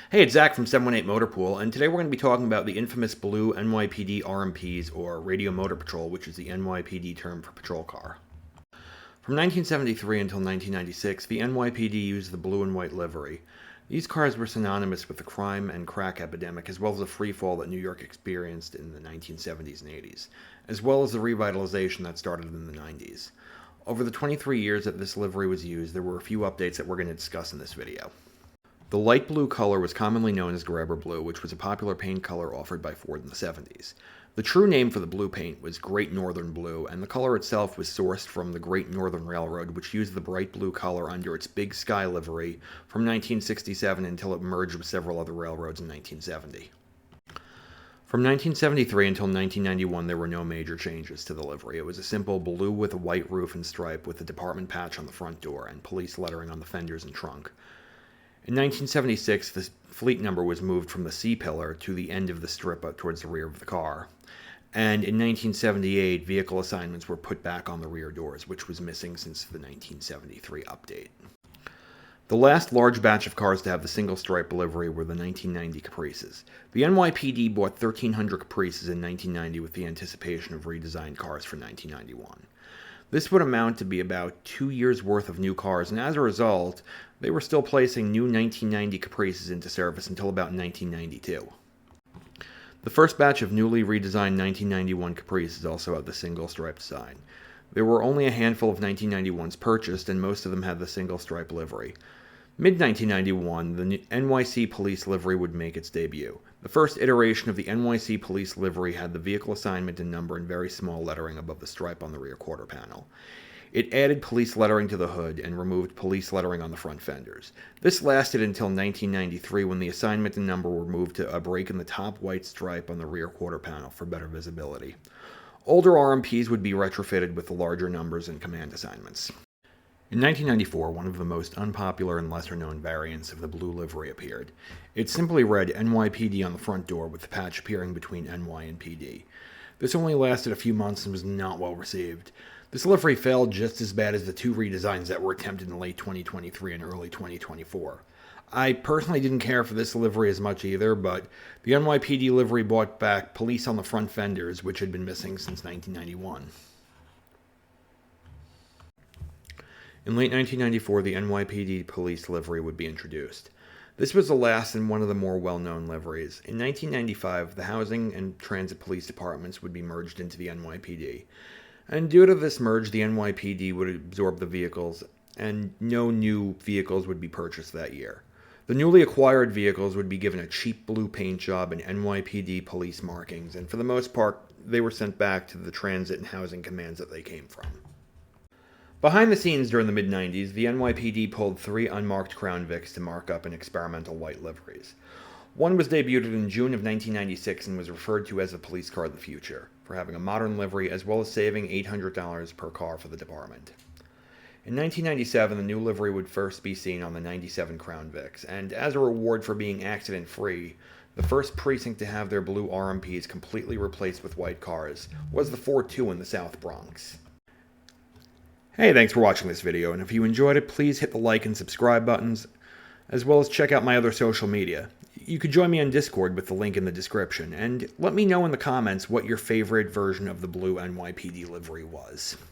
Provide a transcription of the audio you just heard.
Hey, it's Zach from 718 Motor Pool, and today we're going to be talking about the infamous Blue NYPD RMPs, or Radio Motor Patrol, which is the NYPD term for patrol car. From 1973 until 1996, the NYPD used the blue and white livery. These cars were synonymous with the crime and crack epidemic, as well as the freefall that New York experienced in the 1970s and 80s, as well as the revitalization that started in the 90s. Over the 23 years that this livery was used, there were a few updates that we're going to discuss in this video. The light blue color was commonly known as grabber blue, which was a popular paint color offered by Ford in the 70s. The true name for the blue paint was Great Northern Blue, and the color itself was sourced from the Great Northern Railroad, which used the bright blue color under its Big Sky livery from 1967 until it merged with several other railroads in 1970. From 1973 until 1991, there were no major changes to the livery. It was a simple blue with a white roof and stripe with the department patch on the front door and police lettering on the fenders and trunk. In 1976, the fleet number was moved from the C-pillar to the end of the strip up towards the rear of the car. And in 1978, vehicle assignments were put back on the rear doors, which was missing since the 1973 update. The last large batch of cars to have the single stripe livery were the 1990 Caprices. The NYPD bought 1,300 Caprices in 1990 with the anticipation of redesigned cars for 1991. This would amount to be about 2 years' worth of new cars, and as a result, they were still placing new 1990 Caprices into service until about 1992. The first batch of newly redesigned 1991 Caprices also had the single stripe design. There were only a handful of 1991s purchased, and most of them had the single stripe livery. Mid-1991, the NYC Police livery would make its debut. The first iteration of the NYC Police livery had the vehicle assignment and number in very small lettering above the stripe on the rear quarter panel. It added police lettering to the hood and removed police lettering on the front fenders. This lasted until 1993, when the assignment and number were moved to a break in the top white stripe on the rear quarter panel for better visibility. Older RMPs would be retrofitted with the larger numbers and command assignments. In 1994, one of the most unpopular and lesser-known variants of the blue livery appeared. It simply read NYPD on the front door with the patch appearing between NY and PD. This only lasted a few months and was not well received. This livery failed just as bad as the two redesigns that were attempted in late 2023 and early 2024. I personally didn't care for this livery as much either, but the NYPD livery brought back police on the front fenders, which had been missing since 1991. In late 1994, the NYPD police livery would be introduced. This was the last and one of the more well-known liveries. In 1995, the housing and transit police departments would be merged into the NYPD. And due to this merge, the NYPD would absorb the vehicles, and no new vehicles would be purchased that year. The newly acquired vehicles would be given a cheap blue paint job and NYPD police markings, and for the most part, they were sent back to the transit and housing commands that they came from. Behind the scenes during the mid-90s, the NYPD pulled 3 unmarked Crown Vics to mark up in experimental white liveries. One was debuted in June of 1996 and was referred to as the police car of the future, for having a modern livery as well as saving $800 per car for the department. In 1997, the new livery would first be seen on the 97 Crown Vics, and as a reward for being accident-free, the first precinct to have their blue RMPs completely replaced with white cars was the 4-2 in the South Bronx. Hey, thanks for watching this video, and if you enjoyed it, please hit the like and subscribe buttons, as well as check out my other social media. You could join me on Discord with the link in the description, and let me know in the comments what your favorite version of the blue NYPD livery was.